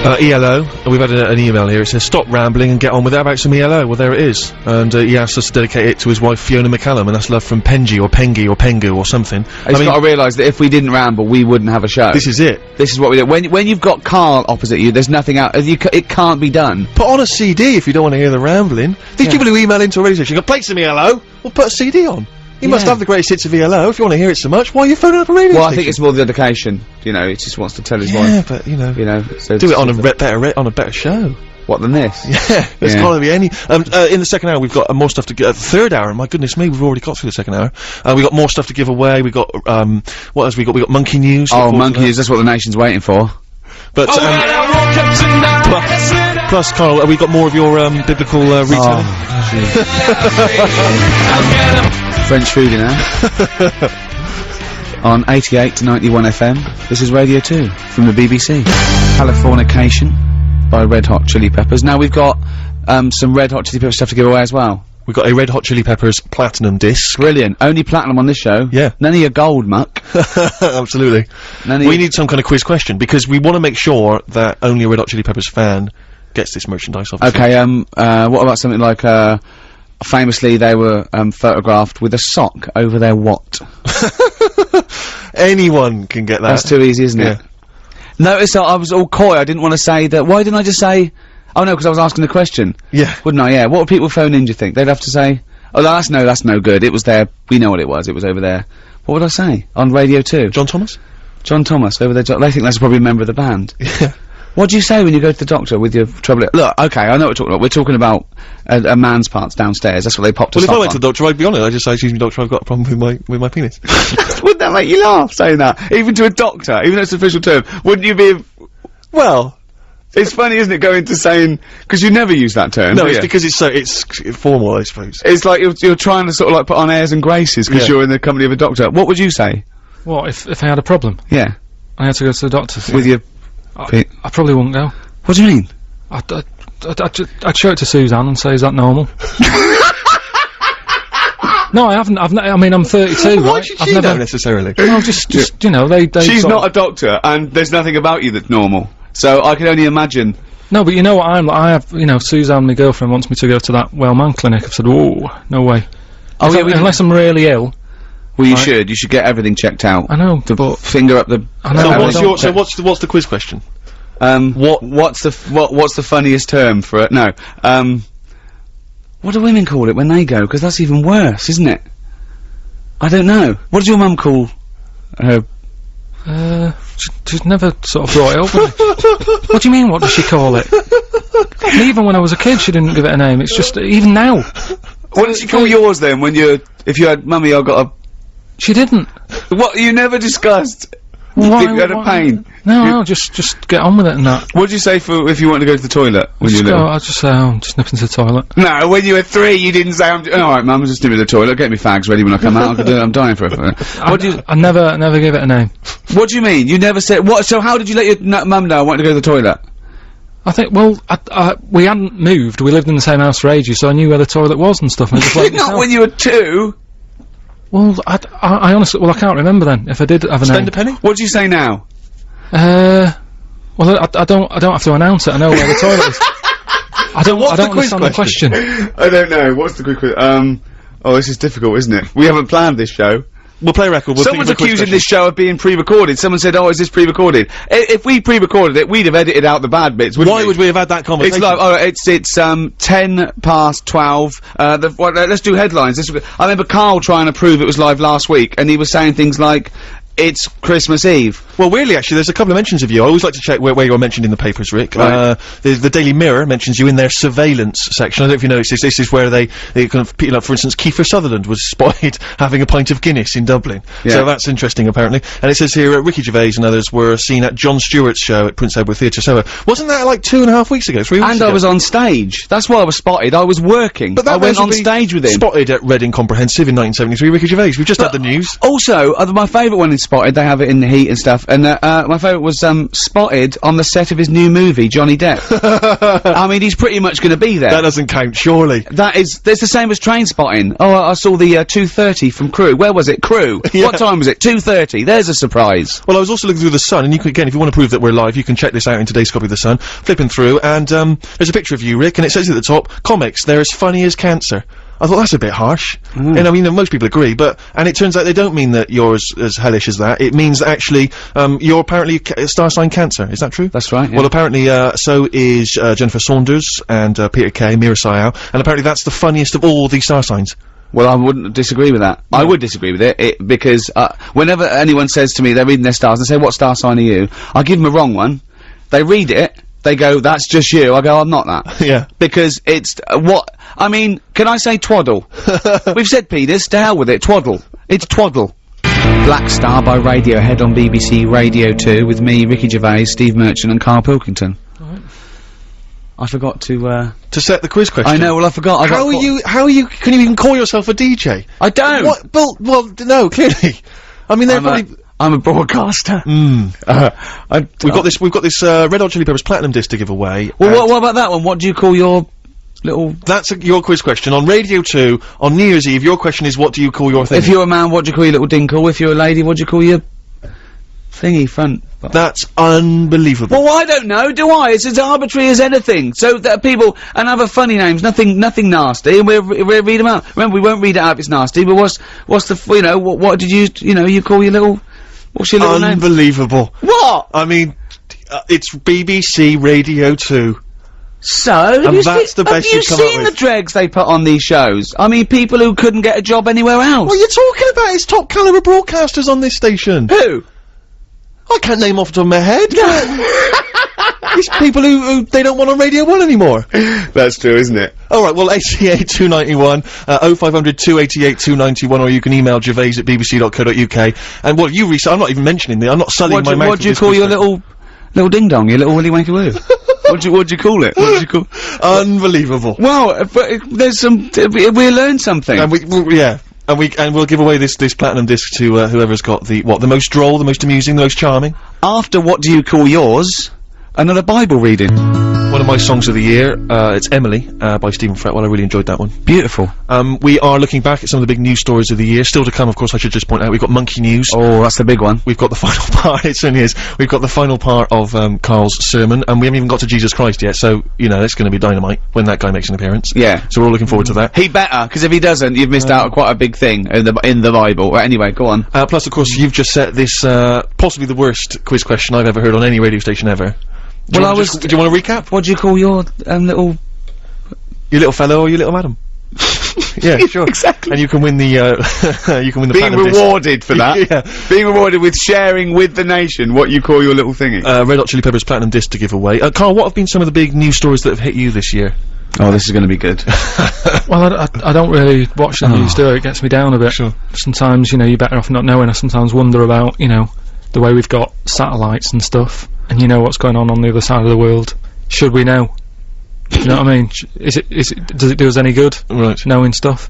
ELO. We've had an email here. It says, stop rambling and get on with it. How about some ELO? Well, there it is. And he asked us to dedicate it to his wife, Fiona McCallum, and that's love from Penji, or Pengi, or Pengu, or something. He's got to realise that if we didn't ramble, we wouldn't have a show. This is it. This is what we do. When you've got Carl opposite you, there's nothing out. It can't be done. Put on a CD if you don't want to hear the rambling. These people who email into a radio station go, play some ELO. Well, put a CD on. You must have the greatest hits of ELO. If you want to hear it so much, why are you phoning up a radio station? Well, I think it's more the dedication. You know, he just wants to tell his wife. Yeah, but, you know, so do it on a better show. What than this? Yeah, there's gotta be any. In the second hour, we've got more stuff to give. Third hour, my goodness me, we've already got through the second hour. We've got more stuff to give away. We've got, what else we got? We've got Monkey News. Oh, Monkey News, that's what the nation's waiting for. But, plus, Carl, we got more of your, biblical, retelling. French food, you know. On 88 to 91 FM, this is Radio 2 from the BBC. Californication by Red Hot Chili Peppers. Now we've got some Red Hot Chili Peppers stuff to give away as well. We've got a Red Hot Chili Peppers platinum disc. Brilliant. Only platinum on this show. Yeah. None of your gold, muck. Absolutely. We need some kind of quiz question, because we want to make sure that only a Red Hot Chili Peppers fan gets this merchandise, obviously. Okay, what about something like, famously they were, photographed with a sock over their what? Anyone can get that. That's too easy, isn't it? Notice I was all coy, I didn't want to say that. Why didn't I just say... Oh no, because I was asking the question. Yeah. Wouldn't I? Yeah. What would people phone in, do you think? They'd have to say, oh, that's no good. It was there. We know what it was. It was over there. What would I say? On Radio 2? John Thomas? John Thomas, over there. They think that's probably a member of the band. Yeah. What do you say when you go to the doctor with your trouble? Look, okay, I know what we're talking about. We're talking about a man's parts downstairs. That's what they popped us Well, if I went to the doctor, I'd be honest. I'd just say, excuse me, doctor, I've got a problem with my penis. Wouldn't that make you laugh, saying that? Even to a doctor, even though it's an official term, wouldn't you be... Well... It's funny, isn't it, going to saying... Because you never use that term, No, it's because it's formal, I suppose. It's like you're trying to sort of like put on airs and graces because you're in the company of a doctor. What would you say? What, if I had a problem? Yeah. I had to go to the doctor. With your... I probably wouldn't go. What do you mean? I'd show it to Suzanne and say, is that normal? No, I haven't. I mean, I'm 32, right? Why should she know necessarily? Well, just, you know, they She's not a doctor, and there's nothing about you that's normal. So I can only imagine. No, but you know what I'm like, I have, you know, Suzanne, my girlfriend, wants me to go to that Wellman clinic. I've said, oh, no way. Oh, yeah, unless I'm really ill. Well, you should get everything checked out. I know, but finger up the... I know. So what's the quiz question? What's the funniest term for it? No. What do women call it when they go? Because that's even worse, isn't it? I don't know. What does your mum call her? She's never sort of brought it up with me. What do you mean, what does she call it? And even when I was a kid, she didn't give it a name. It's just, even now. What did she call yours then, when if you had, mummy, I got a... She didn't. What, you never discussed? Why, you had a pain? No, just get on with it and that. What did you say if you wanted to go to the toilet when you were little? I'd just say, oh, I'm just nipping to the toilet. No, when you were 3, you didn't say, alright, mum, I'm just nipping to the toilet, get me fags ready when I come out, I'm dying for it. I never gave it a name. What do you mean? You never said, what, so how did you let your mum know I wanted to go to the toilet? I think, well, we hadn't moved, we lived in the same house for ages, so I knew where the toilet was and stuff, and I just went Not when you were 2! Well, I honestly, well, I can't remember then, if I did have a name. Spend a penny? What do you say now? Well, I don't have to announce it, I know where the toilet is. I don't understand the question. I don't know, what's the quick question? Oh, this is difficult, isn't it? We haven't planned this show. We'll play a record. Someone's accusing this show of being pre-recorded. Someone said, oh, is this pre-recorded? If we pre-recorded it, we'd have edited out the bad bits, wouldn't we? Why would we have had that conversation? It's like, oh, it's 12:10. Let's do headlines. I remember Carl trying to prove it was live last week, and he was saying things like, it's Christmas Eve. Well, weirdly, actually, there's a couple of mentions of you. I always like to check where you're mentioned in the papers, Rick. Right. The Daily Mirror mentions you in their surveillance section. I don't know if you noticed this. This is where they kind of, people like, for instance, Kiefer Sutherland was spotted having a pint of Guinness in Dublin. Yeah. So that's interesting, apparently. And it says here, Ricky Gervais and others were seen at Jon Stewart's show at Prince Edward Theatre. So, wasn't that like 2.5 weeks ago, 3 weeks ago? And I was on stage. That's why I was spotted. I was working. But I went on stage with him. Spotted at Reading Comprehensive in 1973, Ricky Gervais. We've just had the news. Also, my favourite one Spotted. They have it in the Heat and stuff. And my favourite was Spotted on the set of his new movie, Johnny Depp. I mean, he's pretty much going to be there. That doesn't count, surely. That's the same as Train Spotting. Oh, I saw the 2:30 from Crew. Where was it? Crew. Yeah. What time was it? 2:30. There's a surprise. Well, I was also looking through The Sun, and you can, again, if you want to prove that we're live, you can check this out in today's copy of The Sun. Flipping through, and there's a picture of you, Rick, and it says at the top, comics, they're as funny as cancer. I thought that's a bit harsh. And I mean, most people agree, and it turns out they don't mean that you're as hellish as that. It means that actually, you're apparently star sign Cancer. Is that true? That's right, yeah. Well, apparently, so is, Jennifer Saunders and, Peter Kay, Mira Sayao, and apparently that's the funniest of all the star signs. Well, I wouldn't disagree with that. I would disagree with it, because, whenever anyone says to me they're reading their stars and say, what star sign are you? I give them a wrong one. They read it, they go, that's just you. I go, I'm not that. Yeah. Because it's, I mean, can I say twaddle? We've said penis, to hell with it, twaddle. It's twaddle. Black Star by Radiohead on BBC Radio 2 with me, Ricky Gervais, Steve Merchant and Karl Pilkington. I forgot to set the quiz question. I know, well I forgot. How are you, can you even call yourself a DJ? I don't! What? Well, no, clearly. I mean, they're probably... I'm a broadcaster. We've got this, Red Hot Chili Peppers Platinum disc to give away. Well, what about that one? What do you call your little... That's your quiz question. On Radio 2, on New Year's Eve, your question is, what do you call your thing? If you're a man, what do you call your little dinkle? If you're a lady, what do you call your... thingy front? That's unbelievable. Well, I don't know, do I? It's as arbitrary as anything. So that people, and other funny names, nothing nasty, and we'll read them out. Remember, we won't read it out if it's nasty, but what's the, you know, what did you call your little... What's your little name? Unbelievable. What? I mean, it's BBC Radio 2. So? And that's the best you come up with. Have you seen the dregs they put on these shows? I mean, people who couldn't get a job anywhere else. What are you talking about? It's top caliber broadcasters on this station. Who? I can't name off the top of my head. These people who they don't want on Radio 1 anymore. That's true, isn't it? Alright, well, 88 291, 0500 288 291, or you can email gervais@bbc.co.uk. And what you I'm not even mentioning I'm not sullying my mouth. What do you call your little ding dong, your little willy wanky woo? What'd you call it? What did you call? Unbelievable. Well, but there's some, we learned something. And we'll give away this platinum disc to, whoever's got the most droll, the most amusing, the most charming. After what do you call yours? Another Bible reading. One of my songs of the year, it's Emily, by Stephen Fretwell. I really enjoyed that one. Beautiful. We are looking back at some of the big news stories of the year. Still to come, of course, I should just point out, we've got Monkey News. Oh, that's the big one. We've got the final part, it certainly is. We've got the final part of, Carl's sermon, and we haven't even got to Jesus Christ yet, so, you know, it's gonna be dynamite when that guy makes an appearance. Yeah. So we're all looking forward to that. He better, because if he doesn't, you've missed out on quite a big thing in the Bible. Well, anyway, go on. Plus, of course, you've just set this, possibly the worst quiz question I've ever heard on any radio station ever. Do you want to recap? What do you call your, little... Your little fellow or your little madam? Yeah, sure. Exactly. And you can win the, Being rewarded for that. Yeah. Being rewarded with sharing with the nation what you call your little thingy. Red Hot Chili Peppers Platinum disc to give away. Carl, what have been some of the big news stories that have hit you this year? Oh, this is gonna be good. Well, I don't really watch the news, do I? It gets me down a bit. Sure. Sometimes, you know, you're better off not knowing. I sometimes wonder about, you know, the way we've got satellites and stuff, and you know what's going on the other side of the world. Should we know? Do you know what I mean? Does it do us any good? Right. Knowing stuff?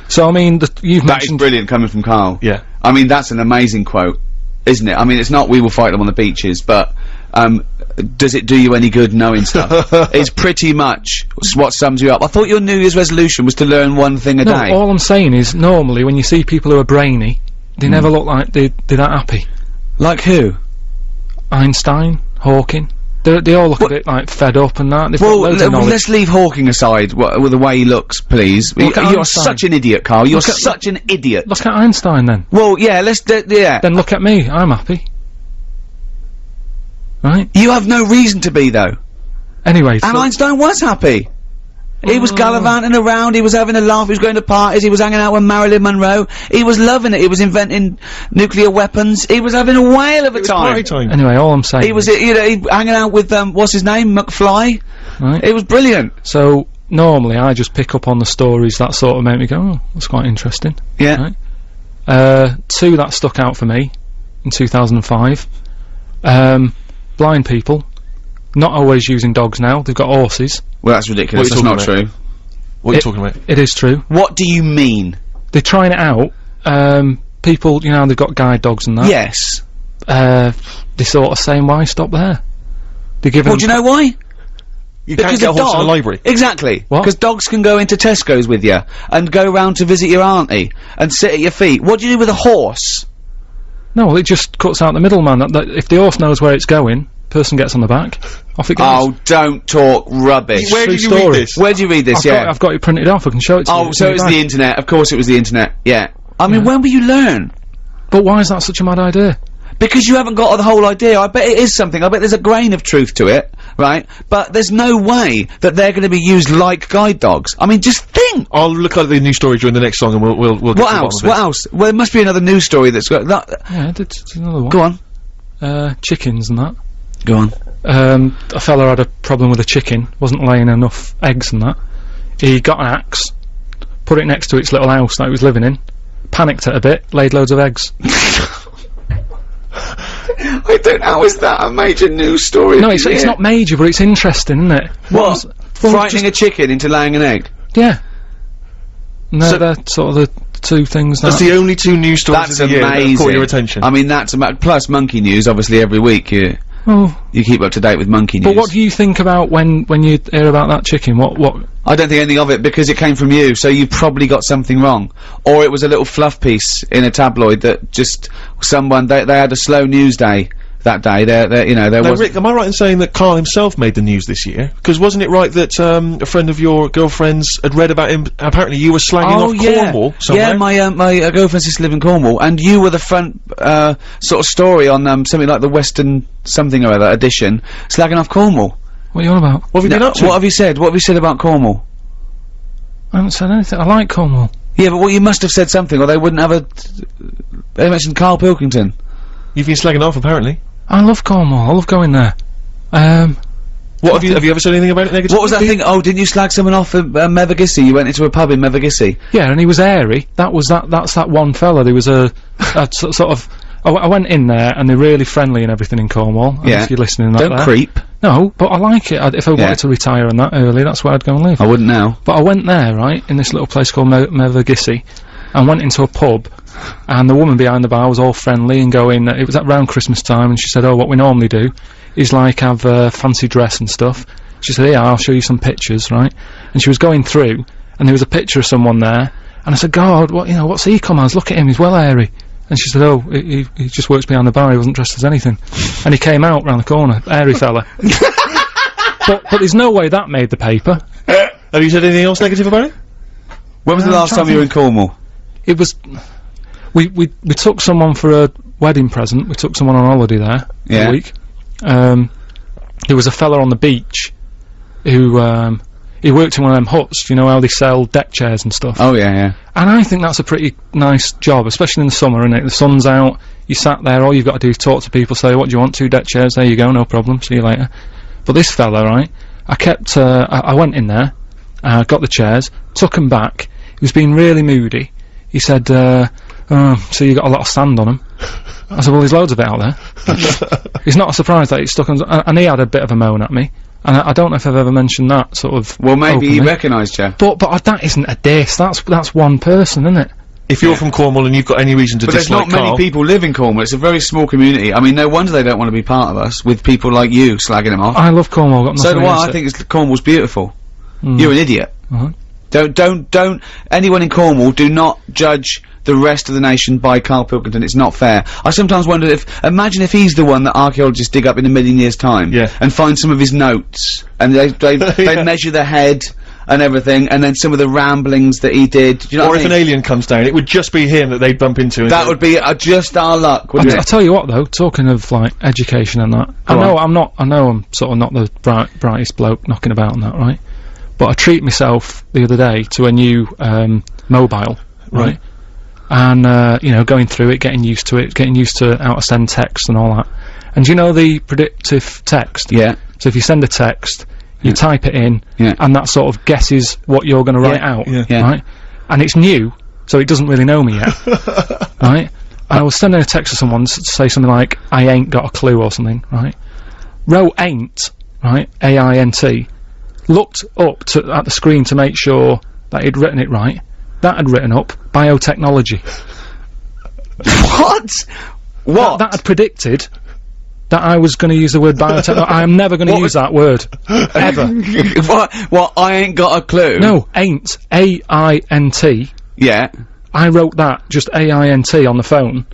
So, I mean, you've That mentioned... is brilliant coming from Carl. Yeah. I mean, that's an amazing quote, isn't it? I mean, it's not we will fight them on the beaches, but, does it do you any good knowing stuff? It's pretty much what sums you up. I thought your New Year's resolution was to learn one thing a day. All I'm saying is, normally, when you see people who are brainy, they never look like they're that happy. Like who? Einstein, Hawking. They all look a bit, like, fed up and that. They've got loads of knowledge. Let's leave Hawking aside, with the way he looks, please. You're Einstein. such an idiot, Carl. You're such an idiot. Look at Einstein, then. Well, yeah, yeah. Then look at me. I'm happy. Right? You have no reason to be, though. Anyway, And Einstein was happy. He was gallivanting around, he was having a laugh, he was going to parties, he was hanging out with Marilyn Monroe, he was loving it, he was inventing nuclear weapons, he was having a whale of a time. Anyway, all I'm saying He was, you know, hanging out with, what's his name, McFly? Right. It was brilliant. So, normally, I just pick up on the stories that sort of make me go, oh, that's quite interesting. Yeah. Right? Two that stuck out for me, in 2005. Blind people, not always using dogs now, they've got horses. Well, that's ridiculous, that's not true. What are you talking about? It is true. What do you mean? They're trying it out, people, you know, they've got guide dogs and that. Yes. They sort of saying, why stop there? They give Well, them do you know why? You can't get a horse in a library. Exactly. What? Because dogs can go into Tesco's with you, and go round to visit your auntie, and sit at your feet. What do you do with a horse? No, well, it just cuts out the middleman. That if the horse knows where it's going, person gets on the back, off it goes. Oh, don't talk rubbish. Where did you read this? Where do you read this? I've got it printed off, I can show it to you. Oh, so it's the internet. Of course it was the internet. Yeah. I mean, when will you learn? But why is that such a mad idea? Because you haven't got the whole idea. I bet it is something. I bet there's a grain of truth to it, right? But there's no way that they're going to be used like guide dogs. I mean, just think. I'll look at the news story during the next song, and we'll get to the What bottom else? of it. What else? Well, there must be another news story that's got that. Yeah, there's another one. Go on. Chickens and that. Go on. A fella had a problem with a chicken, wasn't laying enough eggs and that. He got an axe, put it next to its little house that he was living in, panicked it a bit, laid loads of eggs. I don't. How is that a major news story? No, it's not major, but it's interesting, isn't it? What? Frightening a chicken into laying an egg? Yeah. No, So- they're sort of the two things That's that... the only two news stories That's of the year that amazing. have caught your attention. I mean, that's plus monkey news. Obviously, every week you Oh, keep up to date with monkey news. but what do you think about when you hear about that chicken? What... I don't think anything of it because it came from you, so you probably got something wrong, or it was a little fluff piece in a tabloid that just someone they had a slow news day that day. You know, there Now, was. Rick, am I right in saying that Carl himself made the news this year? Because wasn't it right that a friend of your girlfriend's had read about him? Apparently, you were slagging off Cornwall somewhere. Yeah, my girlfriend's sister live in Cornwall, and you were the front sort of story on something like the Western something or other edition, slagging off Cornwall. What are you on about? What have you been up to? What have you said? What have you said about Cornwall? I haven't said anything. I like Cornwall. Yeah, but you must have said something, or they wouldn't have They mentioned Karl Pilkington. You've been slagging off, apparently. I love Cornwall. I love going there. What have you ever said anything about it negative? What was that thing? Oh, didn't you slag someone off at Mevagissey? You went into a pub in Mevagissey. Yeah, and he was airy. That's that one fella. There was a sort of... I went in there, and they're really friendly and everything in Cornwall. Yeah. If you're listening to that Don't there. creep. No, but I like it. If I wanted to retire and that early, that's where I'd go and live. I wouldn't now. But I went there, right, in this little place called Mevagissey, and went into a pub, and the woman behind the bar was all friendly and going, it was around Christmas time, and she said, oh, what we normally do is, like, have a fancy dress and stuff. She said, yeah, I'll show you some pictures, right? And she was going through, and there was a picture of someone there, and I said, God, what's he come as? Look at him, he's well airy. And she said, oh, he just works behind the bar, he wasn't dressed as anything. And he came out round the corner, airy fella. But there's no way that made the paper. Have you said anything else negative about it? When was the last time you were in Cornwall? It was... We took someone for a wedding present, we took someone on holiday there for a week. There was a fella on the beach who, he worked in one of them huts, you know how they sell deck chairs and stuff. Oh, yeah. And I think that's a pretty nice job, especially in the summer, innit? The sun's out, you sat there, all you've got to do is talk to people, say, what do you want, 2 deck chairs, there you go, no problem, see you later. But this fella, right, I went in there, got the chairs, took them back, he was being really moody. He said, so you got a lot of sand on them. I said, well, there's loads of it out there. It's not a surprise that it's stuck on, and he had a bit of a moan at me. And I don't know if I've ever mentioned that, sort of. Well, maybe openly. he recognised you. But that isn't a diss, that's one person, isn't it? If you're from Cornwall and you've got any reason to But there's dislike not many Carl, people live in Cornwall. It's a very small community. I mean, no wonder they don't want to be part of us, with people like you slagging them off. I love Cornwall, got So nothing do I. against I think Cornwall's beautiful. Mm. You're an idiot. Uh-huh. Don't anyone in Cornwall, do not judge the rest of the nation by Karl Pilkington. It's not fair. I sometimes wonder imagine if he's the one that archaeologists dig up in a million years' time, and find some of his notes, and they measure the head and everything, and then some of the ramblings that he did. Do you know or what if I mean? an alien comes down, it would just be him that they'd bump into. That would be just our luck, wouldn't I it? tell you what though, talking of like education and that, I know I'm sort of not the brightest bloke knocking about and that, right? But I treat myself the other day to a new mobile, right? And you know, going through it, getting used to it, getting used to how to send text and all that. And do you know the predictive text? Yeah. So if you send a text, you type it in, Yeah. and that sort of guesses what you're going to write out, Yeah. right? And it's new, so it doesn't really know me yet, right? And I was sending a text to someone to say something like, I ain't got a clue or something, right? Wrote ain't, right? A-I-N-T. Looked up at the screen to make sure that he'd written it right. That had written up biotechnology. What? What? That had predicted that I was going to use the word biotechnology. I am never going to use that word. Ever. What? I ain't got a clue. No, ain't. A-I-N-T. Yeah. I wrote that, just A-I-N-T on the phone.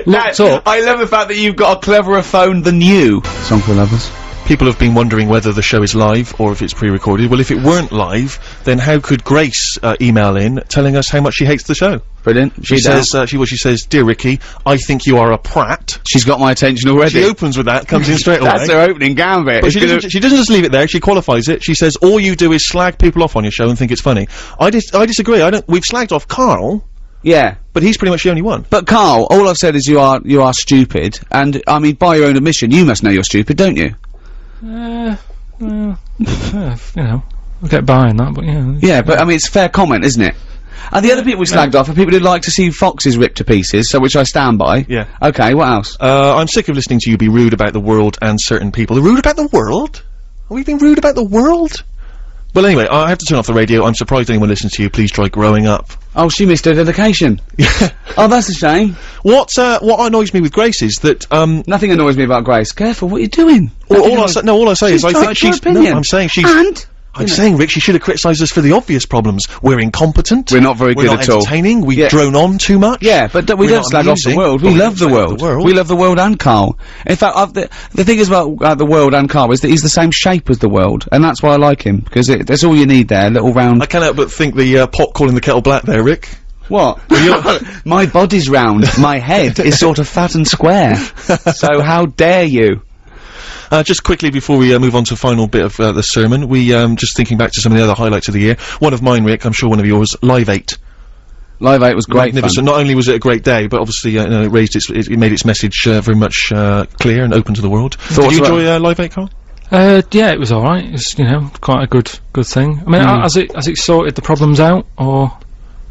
Looked up. I love the fact that you've got a cleverer phone than you. Song for Lovers. People have been wondering whether the show is live or if it's pre-recorded. Well, if it weren't live, then how could Grace email in telling us how much she hates the show? Brilliant. She says, she says, "Dear Ricky, I think you are a prat." She's got my attention already. She opens with that, comes in straight away. That's her opening gambit. But she doesn't just leave it there, she qualifies it. She says, all you do is slag people off on your show and think it's funny. I disagree. We've slagged off Carl. Yeah. But he's pretty much the only one. But Carl, all I've said is you are stupid, and, I mean, by your own admission, you must know you're stupid, don't you? Well, you know, I'll get by on that, but yeah. Yeah, but I mean, it's a fair comment, isn't it? And the other people we slagged off are people who like to see foxes ripped to pieces, so which I stand by. Yeah. Okay, what else? I'm sick of listening to you be rude about the world and certain people. Rude about the world? Are we being rude about the world? Well, anyway, I have to turn off the radio. I'm surprised anyone listens to you. Please try growing up. Oh, she missed her dedication. Yeah. Oh, that's a shame. What annoys me with Grace is that, Nothing annoys me about Grace. Careful, what are you doing? all I say is I think she's, no, I'm saying she's, And? I'm saying, Rick, she should have criticised us for the obvious problems. We're incompetent. We're not very good at all. We're not entertaining. We Yeah. drone on too much. Yeah, but we We're don't not slag off the amusing, world. but We love the slag off world. the world. We love the world and Carl. In fact, the thing is about the world and Carl is that he's the same shape as the world, and that's why I like him, because that's all you need there, a little round... I can't help but think the pot calling the kettle black there, Rick. What? My body's round, my head is sort of fat and square. So how dare you? Just quickly before we move on to the final bit of the sermon, we just thinking back to some of the other highlights of the year. One of mine, Rick, I'm sure one of yours, Live 8. Live 8 was great Magnificent. fun. Not only was it a great day, but obviously you know, it made its message very much clear and open to the world. Did you enjoy Live 8, Carl? Yeah, it was alright. It's, you know, quite a good thing. I mean, has it sorted the problems out, or...?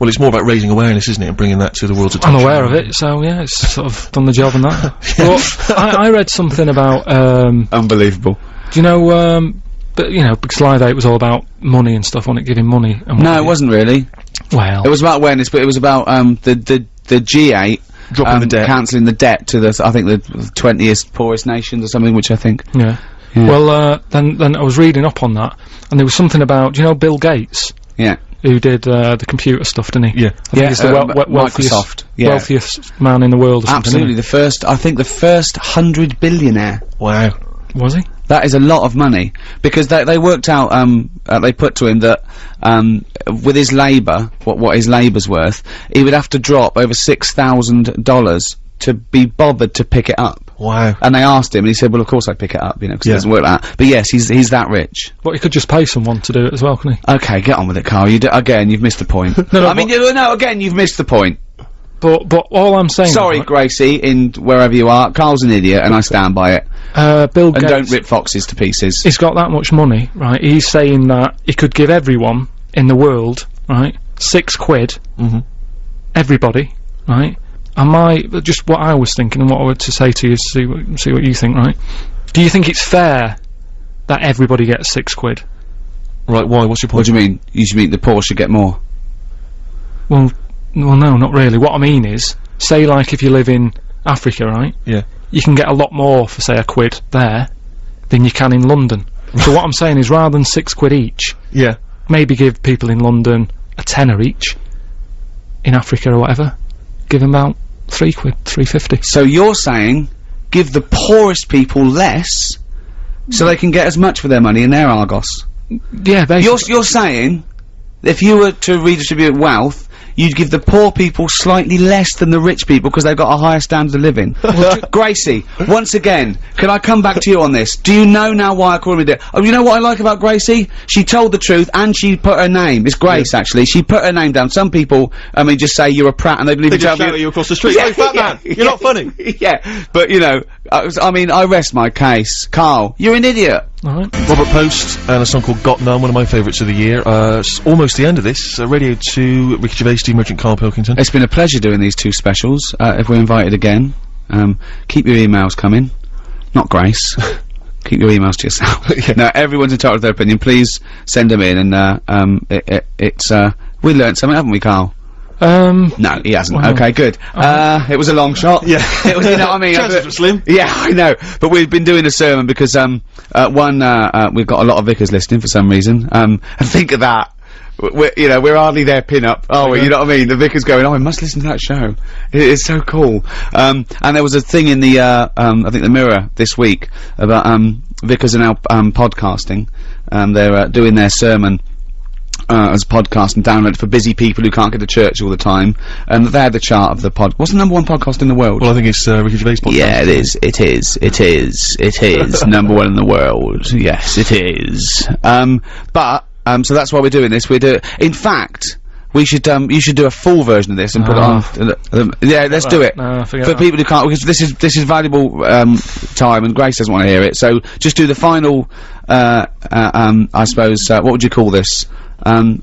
Well, it's more about raising awareness, isn't it, and bringing that to the world's attention. I'm aware of it, so yeah, it's sort of done the job on that. But I read something about, Unbelievable. do you know, but, you know, because Live 8 was all about money and stuff, wasn't it, giving money and No, it wasn't really. Well... It was about awareness, but it was about, the G8... Dropping the debt. Cancelling the debt to I think the 20th poorest nations or something, which I think... Yeah. Yeah. Well, then I was reading up on that, and there was something about, do you know Bill Gates? Yeah. Who did, the computer stuff, didn't he? Yeah. I think he's the wealthiest, Microsoft. Yeah. wealthiest man in the world or something, Absolutely, I think the first 100 billionaire. Wow. Was he? That is a lot of money, because they worked out, they put to him that, with his labour, what his labour's worth, he would have to drop over $6,000 to be bothered to pick it up. Wow. And they asked him, and he said, well, of course I'd pick it up, you know, because it doesn't work like that. But yes, he's that rich. But he could just pay someone to do it as well, couldn't he? Okay, get on with it, Carl. Again, you've missed the point. No, I mean, again, you've missed the point. But all I'm saying... Sorry, right, Gracie, in wherever you are, Carl's an idiot, and I stand by it. Bill And Gates... don't rip foxes to pieces. He's got that much money, right? He's saying that he could give everyone in the world, right, £6. Mm-hmm. Everybody, right? And just what I was thinking and what I were to say to you, see what you think, right? Do you think it's fair that everybody gets £6? Right, why? What's your point? What do you mean? You mean the poor should get more? Well, no, not really. What I mean is, say like if you live in Africa, right? Yeah. You can get a lot more for, say, £1 there than you can in London. So what I'm saying is, rather than £6 each, Yeah. maybe give people in London a tenner each, in Africa or whatever, give them about £3, £3.50. So you're saying, give the poorest people less, so they can get as much for their money in their Argos? Yeah, basically. You're saying, if you were to redistribute wealth, you'd give the poor people slightly less than the rich people because they've got a higher standard of living. Gracie, once again, can I come back to you on this? Do you know now why I call him a dick? Oh, you know what I like about Gracie? She told the truth and she put her name. It's Grace, actually. She put her name down. Some people, I mean, just say you're a prat and they believe They just shout at you across the street. Hey, fat man! You're not funny! Yeah, but you know, I mean, I rest my case. Carl, you're an idiot. Alright. Robert Post and a song called Got None, one of my favourites of the year. It's almost the end of this. Radio 2, Ricky Gervais, Steve Merchant, Karl Pilkington. It's been a pleasure doing these two specials. If we're invited again, keep your emails coming. Not Grace. Keep your emails to yourself. Yeah. No, everyone's entitled to their opinion. Please send them in, and we learnt something, haven't we, Carl? No, he hasn't. Well, okay, good. It was a long shot. Yeah. It was, you know what I mean? Chances were slim. Yeah, I know. But we've been doing a sermon because, we've got a lot of vicars listening for some reason. And think of that. We're hardly their pin-up, are we? You know what I mean? The vicar's going, I must listen to that show. It's so cool. And there was a thing in the, I think the Mirror this week about, vicars are now, podcasting. They're, doing their sermon, as a podcast and download it for busy people who can't get to church all the time. And they had the chart of the what's the #1 podcast in the world? Well, I think it's, Ricky Gervais podcast. Yeah, it is. It is. #1 in the world. Yes, it is. So that's why we're doing this. In fact, you should do a full version of this and put it on. Yeah, let's do it. No, for that. people who can't, because this is valuable, time, and Grace doesn't want to hear it. So just do the final, I suppose, what would you call this?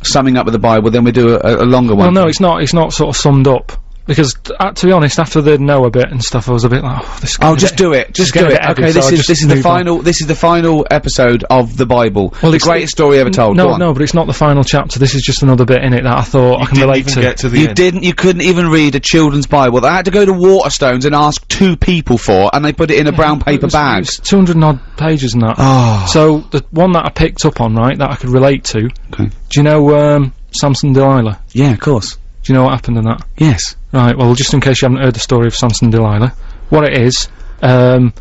Summing up of the Bible, then we do a longer one. Well, no, it's not sort of summed up. Because, to be honest, after the Noah bit and stuff, I was a bit like, oh, this. Oh, just do it. Just do it. Okay, this is the final. This is the final episode of the Bible. Well, the greatest story ever told. No, but it's not the final chapter. This is just another bit in it that I thought I can relate to. Get to the end. You couldn't even read a children's Bible. They had to go to Waterstones and ask 2 people for, and they put it in a brown paper bag. It's 200 and odd pages and that. Oh. So the one that I picked up on, right, that I could relate to. Okay. Do you know Samson and Delilah? Yeah, of course. Do you know what happened in that? Yes. Right, well, just in case you haven't heard the story of Samson and Delilah, what it is, I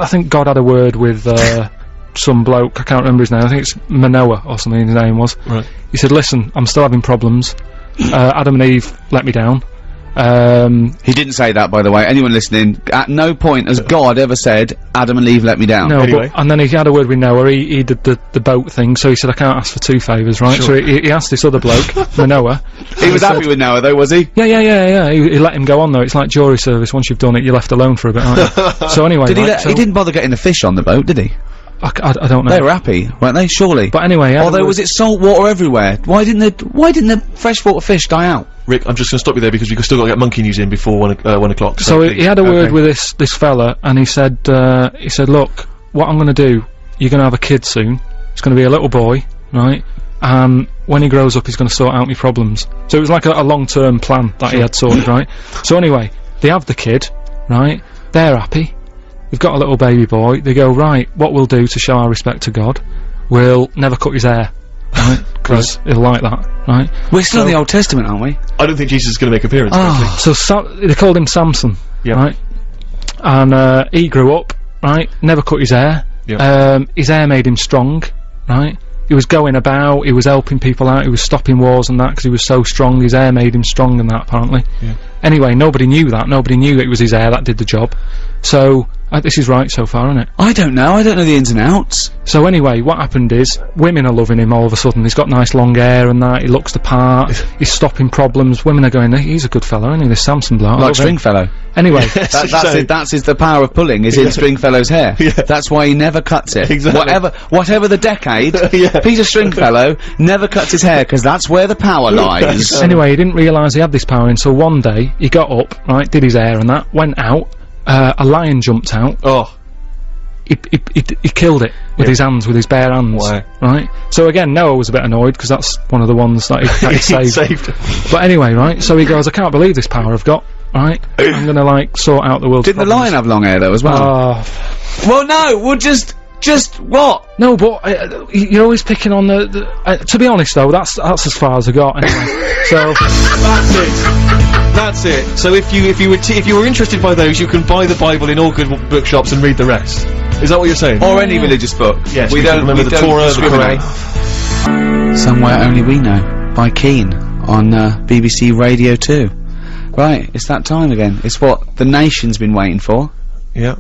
think God had a word with, some bloke, I can't remember his name, I think it's Manoah or something his name was. Right. He said, listen, I'm still having problems, Adam and Eve let me down. He didn't say that, by the way. Anyone listening, at no point has God ever said, Adam and Eve let me down. No, anyway. and then he had a word with Noah, he did the boat thing, so he said, I can't ask for 2 favours, right? Sure. So he asked this other bloke, Manoah. He was happy with Noah, though, was he? Yeah, he let him go on, though. It's like jury service, once you've done it, you're left alone for a bit, aren't you? So anyway, Did he didn't bother getting the fish on the boat, did he? I don't know. They were happy, weren't they? Surely. But anyway, although was it salt water everywhere? Why didn't the freshwater fish die out? Rick, I'm just gonna stop you there because we've still got to get monkey news in before 1 o'clock. So he had a word with this fella, and he said, look, what I'm gonna do, you're gonna have a kid soon. It's gonna be a little boy, right? And when he grows up, he's gonna sort out my problems. So it was like a long-term plan that he had sorted, right? So anyway, they have the kid, right? They're happy. They've got a little baby boy. They go, right, what we'll do to show our respect to God, we'll never cut his hair, right? Because he'll like that, right? We're still in the Old Testament, aren't we? I don't think Jesus is going to make an appearance. So they called him Samson, right? And he grew up, right? Never cut his hair. His hair made him strong, right? He was going about, he was helping people out, he was stopping wars and that because he was so strong. His hair made him strong and that, apparently. Yeah. Anyway, nobody knew that. Nobody knew it was his hair that did the job. So, this is right so far, isn't it? I don't know the ins and outs. So anyway, what happened is, women are loving him all of a sudden. He's got nice long hair and that, he looks the part, he's stopping problems. Women are going, he's a good fellow, isn't he, this Samson bloke? Like Stringfellow. Anyway. That's the power of pulling, is in Stringfellow's hair. Yeah. That's why he never cuts it. Exactly. Whatever the decade, Yeah. Peter Stringfellow never cuts his hair, because that's where the power lies. Anyway, he didn't realise he had this power until one day, he got up, right, did his hair and that, went out, a lion jumped out. Oh. He killed it with his hands, with his bare hands. Wow. Right? So again, Noah was a bit annoyed, because that's one of the ones that he saved. But anyway, right, so he goes, I can't believe this power I've got, right? I'm gonna, like, sort out the world's Didn't problems. the lion have long hair, though, as well? Well, no, well, just what? No, but you're always picking on to be honest, though, that's as far as I got, anyway. So That's it. So if you were interested by those, you can buy the Bible in all good bookshops and read the rest. Is that what you're saying? Or any religious book. Yes. We don't remember the Torah, the discriminate. Quran. Somewhere Only We Know by Keane on BBC Radio 2. Right, it's that time again. It's what the nation's been waiting for. Yeah.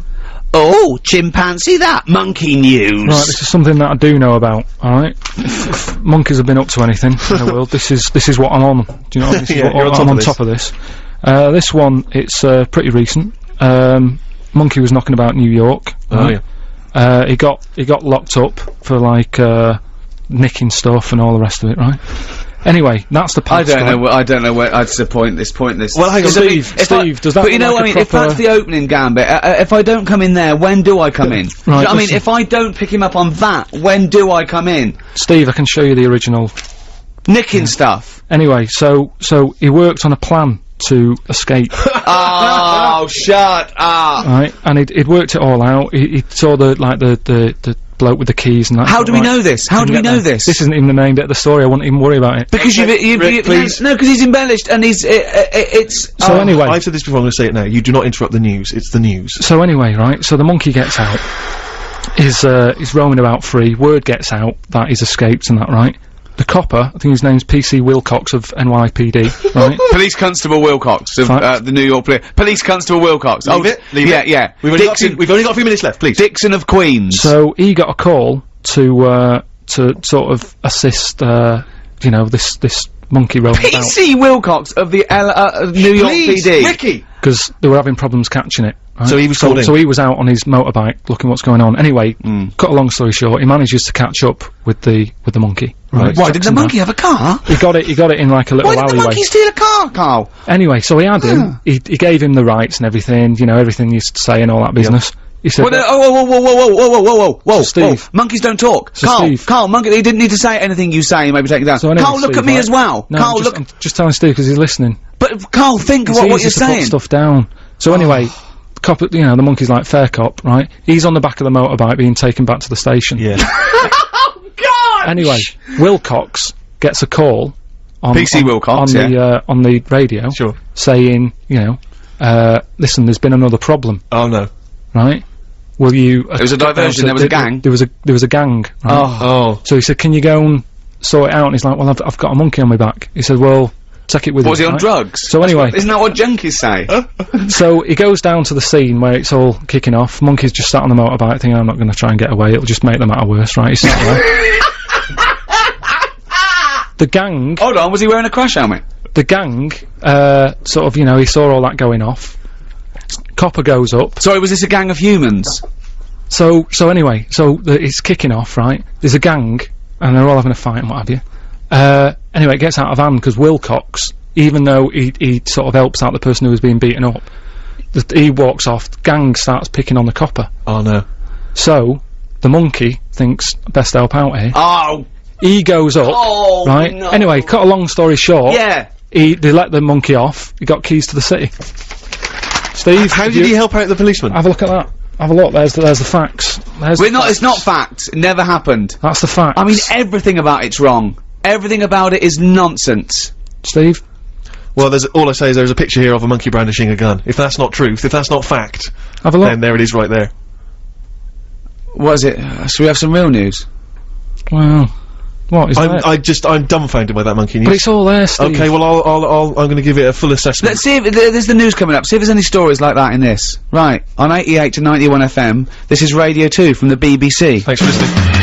Oh, chimpanzee that! Monkey news! Right, this is something that I do know about, alright? If monkeys have been up to anything in the world, this is what I'm on. Do you know what I mean? This is Yeah, what you're I'm on this. top of this. This one, it's pretty recent. Monkey was knocking about New York. Oh, yeah. He got locked up for, like, nicking stuff and all the rest of it, right? Anyway, that's the part. I don't know where. That's the point. This pointless. Well, hang on, Steve, does that? But you know like what I mean? If that's the opening gambit, if I don't come in there, when do I come in? Do you know what I mean? If I don't pick him up on that, when do I come in? Steve, I can show you the original Nicking stuff. Anyway, so he worked on a plan to escape. Oh, shut up. Right, and he'd worked it all out. He saw the bloke with the keys and that. How do we know this? How do we know this? This isn't even the main bit of the story. I wouldn't even worry about it. Because please. No, because he's embellished and it's. So anyway, I've said this before, I'm gonna say it now. You do not interrupt the news. It's the news. So anyway, right, so the monkey gets out. He's roaming about free. Word gets out that he's escaped and that, right? The copper, I think his name's PC Wilcox of NYPD, right? Police Constable Wilcox of the New York Police Constable Wilcox. Leave it. Yeah. We've only got a few minutes left, please. Dixon of Queens. So he got a call to sort of assist, you know, this monkey roaming about. PC Wilcox of the New York PD. Ricky! Because they were having problems catching it. Right? So he was called in. So he was out on his motorbike looking what's going on. Anyway, cut a long story short, he manages to catch up with the monkey. Right. Why did the monkey have a car? He got it in like a little alleyway. Why did the monkey steal a car, Carl? Anyway, so he had him. He gave him the rights and everything. You know, everything he used to say and all that business. He said, whoa, Steve. Monkeys don't talk. So Carl, Steve. Carl, monkey, he didn't need to say anything you say, maybe take it down. So anyway, Carl, look Steve, at me right? as well. No, Carl, I'm just telling Steve because he's listening. But Carl, think It's what easy you're to put saying. stuff down. So anyway, cop, you know, the monkey's like fair cop, right? He's on the back of the motorbike being taken back to the station. Yeah. Oh God! Anyway, Wilcox gets a call on PC Wilcox, on the radio, Sure. saying, you know, listen, there's been another problem, Oh no. right? Will you? There was a diversion, there was a gang. There was a gang. Right? Oh. So he said, can you go and sort it out? And he's like, well, I've got a monkey on my back. He said, well, take it with you. Was he on right? drugs? So anyway, Isn't that what junkies say? so he goes down to the scene where it's all kicking off. Monkey's just sat on the motorbike thinking, I'm not going to try and get away, it'll just make the matter worse, right? He's sat there. The gang... Hold on, was he wearing a crash helmet? The gang, sort of, you know, he saw all that going off. Copper goes up. Sorry, was this a gang of humans? So anyway, it's kicking off, right? There's a gang, and they're all having a fight and what have you. Anyway, it gets out of hand because Wilcox, even though he sort of helps out the person who was being beaten up, he walks off, the gang starts picking on the copper. Oh no. So, the monkey thinks, best help out here. Oh! He goes up, right? No. Anyway, cut a long story short, Yeah! they let the monkey off, he got keys to the city. Steve, How did he help out the policeman? have a look at that. Have a look, there's the facts. It's not fact. It never happened. That's the facts. I mean, everything about it's wrong. Everything about it is nonsense. Steve? Well, all I say is there's a picture here of a monkey brandishing a gun. If that's not truth, if that's not fact, Have a look. then there it is right there. What is it? Should we have some real news? Well, what is that? I'm dumbfounded by that monkey news. But it's all there, Steve. Okay, well, I'm gonna give it a full assessment. Let's see if there's the news coming up. See if there's any stories like that in this. Right, on 88 to 91 FM, this is Radio 2 from the BBC. Thanks for listening.